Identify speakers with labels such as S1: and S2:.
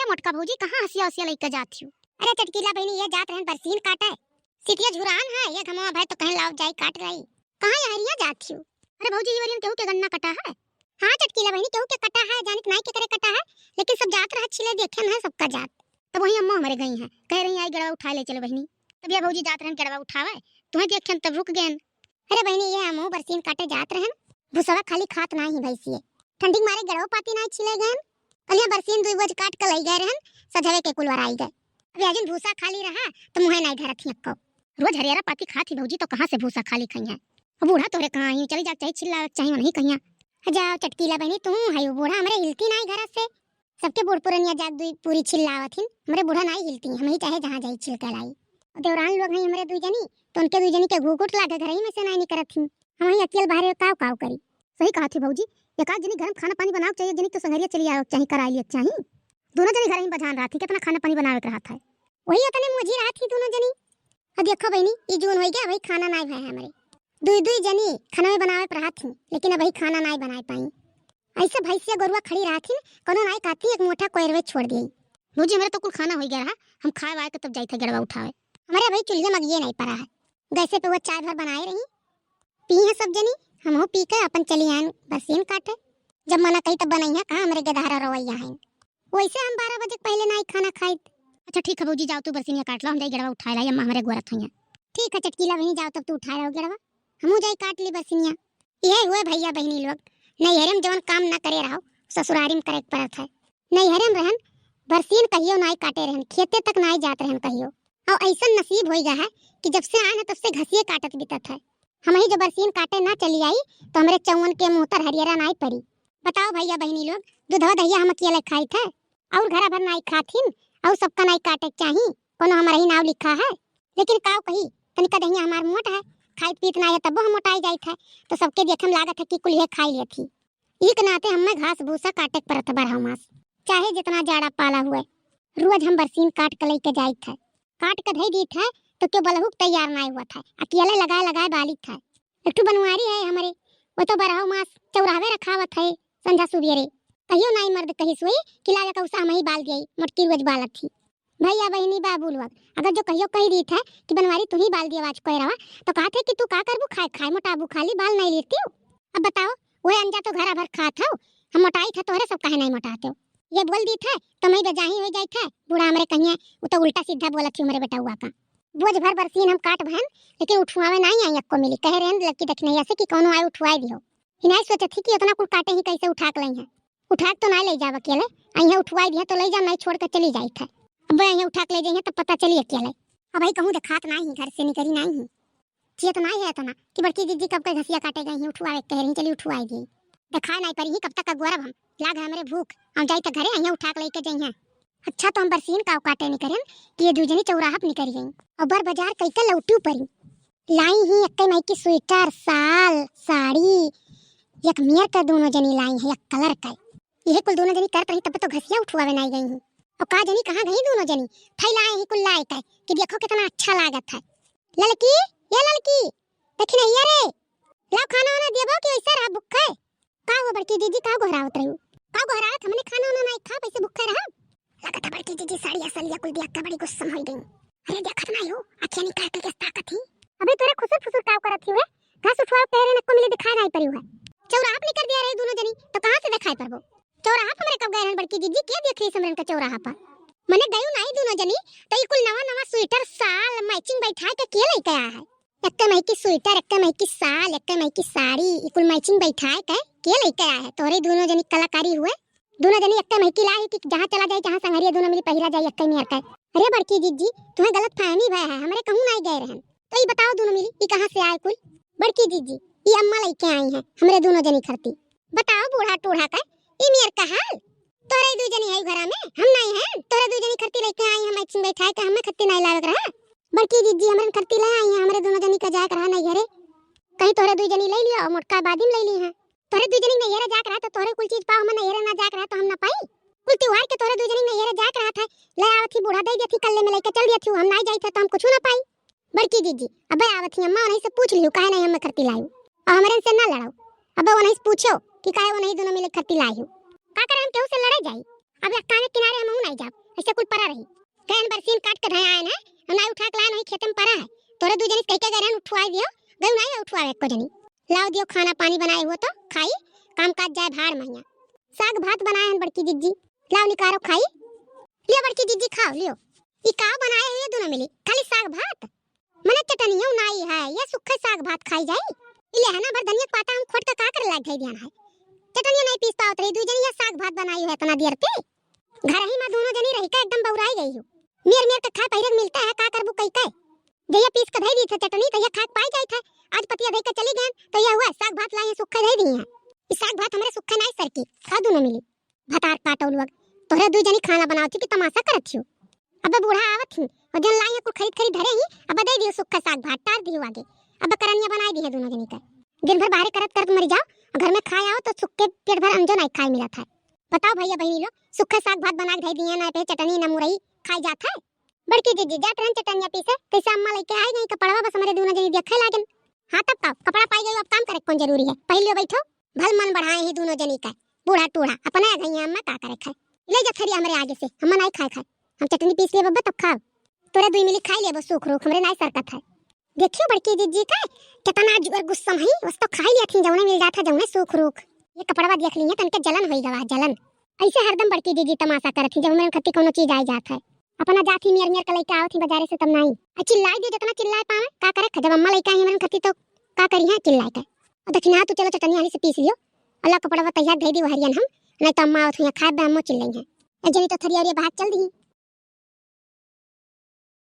S1: मोटका भौजी कहाँ हसिया हसिया लेके जाती हूँ। अरे चटकीला बहनी ये जात रहन बरसीन काटे सिटिया झुरान है ये घमवा भाई तो कहीं लाओ जाई काट गई कहाँ ये हरिया जाती हूँ। अरे भौजी ये वाली केहू के गन्ना कटा है। हाँ चटकीला बहनी केहू के कटा है जानिक नहीं के करे कटा है लेकिन सब जात रहा छिले देखे में है सबका जात। तब वही अम्मा हमारे गई हैं कह रही आई गड़वा उठा ले चलो बहनी। तब ये भौजी जात रहन गड़वा उठावे तुम्हें देखे तब रुक गए। अरे बहनी ये हम बरसीन काटे जात रहन भूसवा खाली खात ना ही भैंसिए ठंडी मारे गड़वा पाती ना छिले गए कलिया बरसीन दुई बज काट के लई गए रहन सधवे के कुलवर आई गए। अभी अजन भूसा खाली रहा तो मुहे नहीं धरत थी अक्को रोज हरियारा पाती खाती भौजी तो कहाँ से भूसा खाली खइया। अब बूढ़ा तोरे कहाँ ही चली जा चाहे चिल्ला चाहे नहीं कहिया। जाओ चटकीला बहनी तू है बूढ़ा हमरे हिलती नहीं घर से सबके बूढ़ पुरनिया जाग दुई पूरी चिल्लावत हिन हमरे बूढ़ा नहीं हिलती हम ही चाहे जहाँ जाई छिल के लाई। देवरान लोग हैं हमरे दुई जनी तो उनके दुई जनी के घूघूट लागे घर ही में से नहीं निकरत थी हम ही अकेले बाहर काव काव करी। सही कहा थी भौजी एक आध जनी घर में खाना पानी बनाओ चाहिए जनी तो संगरिया चली आओ चाहे कराई लिया चाहिए। दोनों जनी घर में बजान रहा थी कितना खाना पानी बनावे रहा था वही उतने मुझे रहा थी दोनों जनी। अब देखो बहनी ये जून हो गया भाई खाना नहीं भाई हमारे दुई दुई जनी खाना में बनावे रहा थी लेकिन अब खाना नहीं बना पाई। ऐसे भैंसिया गोरुआ खड़ी रहा थी कोनो नहीं खाती एक मोटा कोयरवे छोड़ दी भौजी हमारे तो कुल खाना हो गया रहा हम खाए वाए के तब जाई थे गड़वा उठावे हमारे भाई चूल्हे में ये नहीं पड़ा है गैसे पे वो चाय भर बनाए रही पी है सब जनी हम हो पी के अपन चली आए बरसीन काटे जब मना कही तब बनाई है कहाँ हमारे गधारा रवैया है वैसे हम 12 बजे पहले नहीं खाना खाई। अच्छा ठीक है भौजी जाओ तू बरसीनिया काट लो हम जाई गड़वा उठा लाई अम्मा हमारे गोरत हैं। ठीक है चटकीला बहनी जाओ तब तू उठा रहो गड़वा हमू जाई काट ली बरसीनिया। ये हुए भैया बहनी लोग नैहरे जवन काम ना करे रहो ससुरारी में करे पड़त है। नैहरे में रहन बरसीन कहियो नहीं काटे रहन खेते तक नहीं जात रहन कहियो और ऐसा नसीब हो गया है कि जब से आए तब से घसिए काटत बीतत है। हम ही जो बरसीन काटे ना चली आई तो हमारे चौवन के मुंह तर हरियरा नहीं पड़ी। बताओ भैया बहनी लोग दूधवा दहिया हम अकेले खाई थे और घर भर नहीं खाथिन और सबका नहीं काटे चाहिए कोनो हमारा ही नाव लिखा है लेकिन काव कही तनिका दहिया हमार मोट है खाई पीत ना है तब हम मोटाई जाई थे तो सबके देखे में लागत है कि कुल खाई ले थी। एक नाते हमें घास भूसा काटे परत बरहा मास चाहे जितना जाड़ा पाला हुए रोज हम बरसीन काट के लेके जाई थे काट के धई दी थे तो क्यों बलहुक तैयार नहीं हुआ था अकेले लगाए लगाए बाली था। एक बनवारी है हमारे वो तो बरहा मास चौराहे रखावत है संध्या सुबेरे कहियो नहीं मर्द कही सोई कि लागा कौसा हम ही बाल गई मोटकी रोज बालत थी। भैया बहनी बाबू लोग अगर जो कहियो कही दी था कि बनवारी तू ही बाल दिया आवाज कोई रवा तो कहा थे कि तू का करबू खाए खाए मोटाबू खाली बाल नहीं लेती हो। अब बताओ वो अंजा तो घर भर खात हो हम मोटाई था तोहरे सब कहे नहीं मोटाते हो ये बोल दी था तो मैं बेजाही हो जाई था बूढ़ा हमरे कहिए वो तो उल्टा सीधा बोला थी मेरे बेटा हुआ का बोझ भर बरसीन हम काट भन लेकिन उठवावे नहीं आई अक्को मिली कह रहे लड़की देखने ऐसे कि कोनो आए उठवाई दियो नहीं सोचे थी कि इतना कुल काटे ही कैसे उठा के लई है उठा तो नहीं ले जाव अकेले अहिया उठवाई दिया तो ले जा नहीं छोड़ के चली जाई था अब अहिया उठा के ले जाइए तो पता चली अकेले अब भाई कहूँ देखात नहीं घर से निकली नहीं चाहिए तो नहीं है इतना कि बड़की दीदी कब के घसिया काटे गई उठवाए कह रही चली उठवाई दी देखा नहीं पड़ी कब तक का गोरब हम लाग हमारे भूख हम जाई तो घरे अहिया उठा के लेके जाइए। अच्छा तो हम बरसीन का काटे नहीं करें कि ये दूजनी चौराहा पे निकल गई और बर बाजार कैसे लौटू पड़ी लाई ही एक मई की स्वेटर साल साड़ी एक मेयर का दोनों जनी लाई है एक कलर का ये कुल दोनों जनी करत रही तब तो घसिया उठवावे नहीं गई हूँ और का जनी कहाँ गई दोनों जनी फैलाए ही कुल लाए का कि देखो कितना अच्छा लागत है। लड़की ये लड़की देखी नहीं रे लाओ खाना वाना देबो कि ऐसे रहा भूखे का हो बड़की दीदी का गोहरावत रही का गोहरावत हमने खाना वाना नहीं खा पैसे भूखे रहा लगा था बड़की दीदी साड़ी असलिया कुल देख के बड़ी गुस्सा हो गई। अरे देखत नहीं हो आंखें निकाल के ताकत थी अबे तोरे खुसर फुसर का करत थी वे घास उठवा पहरे न को मिले दिखा नहीं पड़ी है चौराहा पे कर दिया रे दोनों जनी तो कहां से दिखाई परबो चौराहा पे हमरे कब गए बड़की दीदी के देख रही समरन का चौराहा पर मने गयो नहीं दोनों जनी तो कुल नवा नवा स्वेटर साल मैचिंग बैठा के लेके आया है एक मई की स्वेटर एक मई की साल एक मई की साड़ी कुल मैचिंग बैठा के लेके आया है तोरे दोनों जनी कलाकारी हुए दोनों जनी एक मई की लाई कि जहां चला जाए जहां संगरिया दोनों मिली पहिरा जाए एक में का। अरे बड़की दीदी तुम्हें गलत फहमी भय है हमरे कहूं नहीं गए रहन तो ये बताओ दोनों मिली ये कहां से आए कुल बड़की दीदी ये अम्मा लेके आई हैं हमरे दोनों जनी खरती बताओ बूढ़ा टूढ़ा का ये मेयर का हाल तोरे दो जनी है घर में हम नहीं है तोरे दो जनी खरती लेके आई हम मैचिंग बैठा के हमें खत्ती नहीं लागत रहा बड़की दीदी हमरे खरती ले आई हैं हमरे दोनों जनी का जाक रहा नहीं घरे कहीं तोरे दो जनी ले लिया और मोटका बादिम ले ली है तोरे दो जनी नहीं घरे जाक रहा तो तोरे कुल चीज पाओ हम नहीं घरे ना जाक रहा तो हम ना पाई कुल त्योहार के तोरे दो जनी नहीं घरे जाक रहा था ले आवत थी बूढ़ा दे दी थी कल्ले में लेके चल दिया थी हम नहीं जाई थे तो हम कुछ ना पाई बड़की दीदी अबे आवत थी अम्मा नहीं से पूछ लियो काहे नहीं हमें खरती लायो और हमरे से ना लड़ाओ अबे वो नहीं पूछो कि काहे वो नहीं दोनों मिले खरती लायो का करे हम केहू से लड़े जाई अब एक काने किनारे हम नहीं जाब कुल परा रही कहन बरसीन काट के धया आए है ना उठा के लाए नहीं खेत में परा है तोरे दू जनी कह के गए उठवाई दियो गई नहीं उठवावे को जनी लाओ दियो खाना पानी बनाए हुआ तो खाई काम काज जाए भाड़ मैया साग भात बनाए हैं बड़की जिज्जी लाओ निकारो खाई लियो बड़की जिज्जी खाओ लियो ई का बनाए है ये दोनों मिली खाली साग भात मने चटनियो नाई है ये सूखे साग भात खाई जाई इले है ना भर धनिया पाता हम खोट का करे लाग गई ध्यान है चटनियो नहीं पीस पावत रही दू जनी ये साग भात बनाई है इतना देर पे घर ही में दोनों जनी रही का एकदम बौराई गई हो मेर मेर के खा पहिरे मिलता है का करबू कई कई जया पीस के धई दी थे चटनी तो ये खा पाई जाई थे आज पतिया दे के चली गए तो ये हुआ साग भात लाए सूखे दे दी है इस साग भात हमरे सूखे नहीं सर की खा दोनों मिली भतार काटो लोग तोरे दू जनी खाना बनाओ थी कि तमाशा करत थियो अबे बूढ़ा आवत थी और जन लाई को खरीद धरे ही अब दे दियो सूखा साग भात टार दियो आगे अब करनिया बनाई दी है दोनों जनी का दिन भर बाहर करत करत मर जाओ घर में खाए आओ तो सूखे पेट भर अंजो नहीं खाए मिला था बताओ भैया बहनी लोग सूखा साग भात बना के दिए ना पे चटनी ना मुरई खाई जात है बड़की जीजी जात रहन चटनिया पीसे कैसे अम्मा लेके आई नहीं कपड़वा बस हमारे दोनों जनी देखे लागन हां तब का कपड़ा पाई गई अब काम करे कौन जरूरी है पहले बैठो भल मन बढ़ाए ही दोनों जनी का बूढ़ा टूढ़ा अपने गई अम्मा का करे खाए ले जा थरी हमरे आगे से हम नहीं खाए हम चटनी पीस ले बब्बा तब खाओ तोरे दुई मिली खाई ले बस सुख रोक हमरे नहीं सरकत है देखियो बड़की जीजी का कितना जुगर गुस्सा है बस तो खाई लिया थी जौने मिल जाता जौने सुख रोक ये कपड़वा देख लिया तनके जलन होई गवा जलन ऐसे हरदम बड़की जीजी तमाशा करत थी जब हमरे खत्ती कोनो चीज आई जात है अपना जाती मेर मेर के लेके आओ थी बाजारे से तब नहीं चिल्लाई दे जितना चिल्लाए पावे का करे जब अम्मा लेके आई हमरे खत्ती तो का करी है चिल्लाए के और दक्षिणा तू चलो चटनी हनी से पीस लियो अल्लाह कपड़वा तैयार दे दी हरियन हम नहीं तो अम्मा आओ थी खाए बे अम्मो चिल्लाई है जनी तो थरी और ये बात चल दी